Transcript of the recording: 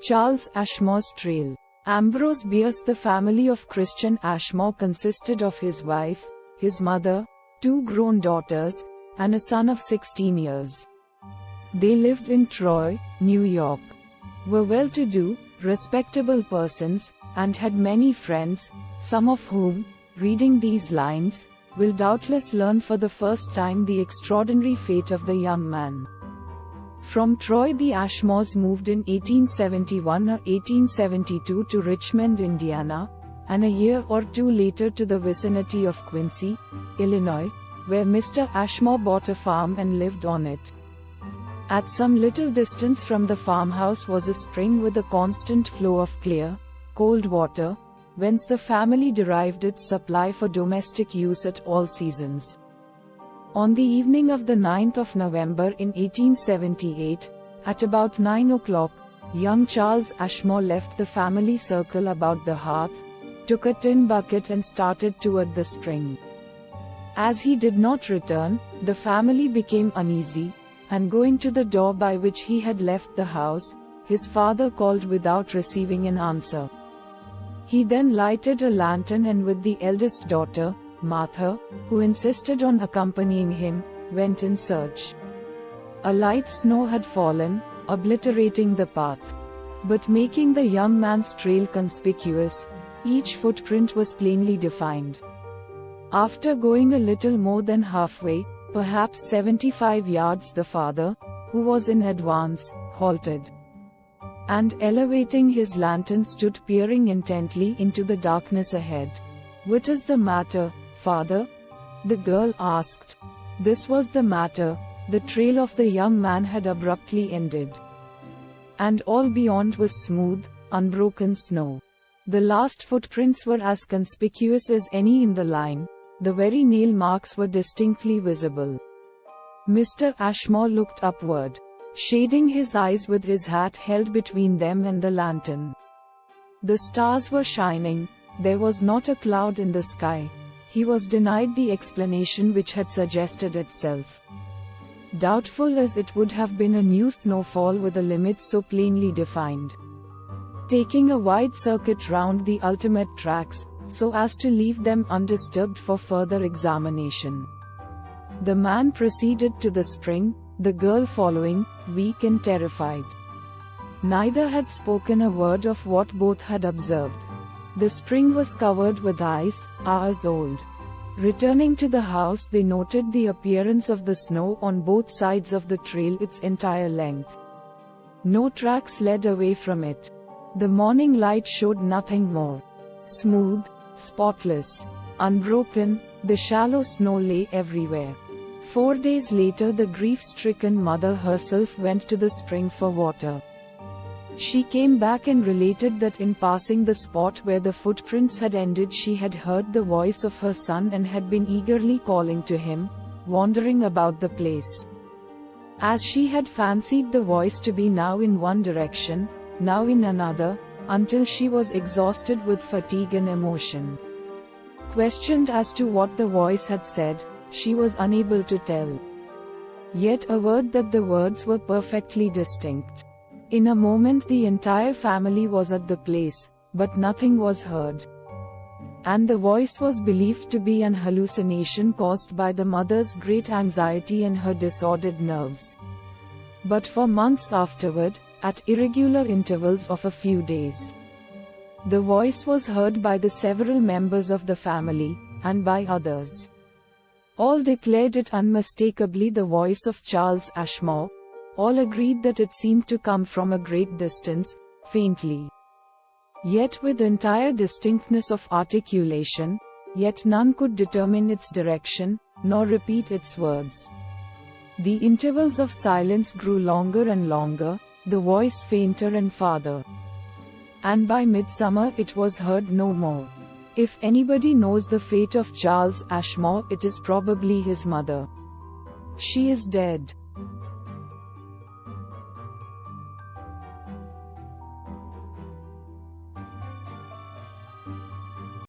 Charles Ashmore's Trail. Ambrose Bierce. The family of Christian Ashmore consisted of his wife, his mother, 2 grown daughters, and a son of 16 years. They lived in Troy, New York. Were well-to-do, respectable persons, and had many friends, some of whom, reading these lines, will doubtless learn for the first time the extraordinary fate of the young man. From Troy, the Ashmores moved in 1871 or 1872 to Richmond, Indiana, and a year or two later to the vicinity of Quincy, Illinois, where Mr. Ashmore bought a farm and lived on it. At some little distance from the farmhouse was a spring with a constant flow of clear, cold water, whence the family derived its supply for domestic use at all seasons. On the evening of the 9th of November in 1878, at about 9 o'clock, young Charles Ashmore left the family circle about the hearth, took a tin bucket and started toward the spring. As he did not return, the family became uneasy, and going to the door by which he had left the house, his father called without receiving an answer. He then lighted a lantern and with the eldest daughter, Martha, who insisted on accompanying him, went in search. A light snow had fallen, obliterating the path, but making the young man's trail conspicuous. Each footprint was plainly defined. After going a little more than halfway, perhaps 75 yards, the father, who was in advance, halted, and elevating his lantern stood peering intently into the darkness ahead. "What is the matter, father?" the girl asked. This was the matter: the trail of the young man had abruptly ended, and all beyond was smooth, unbroken snow. The last footprints were as conspicuous as any in the line. The very nail marks were distinctly visible. Mr. Ashmore looked upward, shading his eyes with his hat held between them and the lantern. The stars were shining. There was not a cloud in the sky. He was denied the explanation which had suggested itself. Doubtful as it would have been a new snowfall with a limit so plainly defined. Taking a wide circuit round the ultimate tracks, so as to leave them undisturbed for further examination, the man proceeded to the spring, the girl following, weak and terrified. Neither had spoken a word of what both had observed. The spring was covered with ice, hours old. Returning to the house, they noted the appearance of the snow on both sides of the trail its entire length. No tracks led away from it. The morning light showed nothing more. Smooth, spotless, unbroken, the shallow snow lay everywhere. 4 days later, the grief-stricken mother herself went to the spring for water. She came back and related that in passing the spot where the footprints had ended, she had heard the voice of her son and had been eagerly calling to him, wandering about the place. As she had fancied the voice to be now in one direction, now in another, until she was exhausted with fatigue and emotion. Questioned as to what the voice had said, she was unable to tell. Yet averred that the words were perfectly distinct. In a moment the entire family was at the place, but nothing was heard. And the voice was believed to be an hallucination caused by the mother's great anxiety and her disordered nerves. But for months afterward, at irregular intervals of a few days, the voice was heard by the several members of the family, and by others. All declared it unmistakably the voice of Charles Ashmore. All agreed that it seemed to come from a great distance, faintly, yet with entire distinctness of articulation, yet none could determine its direction, nor repeat its words. The intervals of silence grew longer and longer, the voice fainter and farther. And by midsummer it was heard no more. If anybody knows the fate of Charles Ashmore, it is probably his mother. She is dead.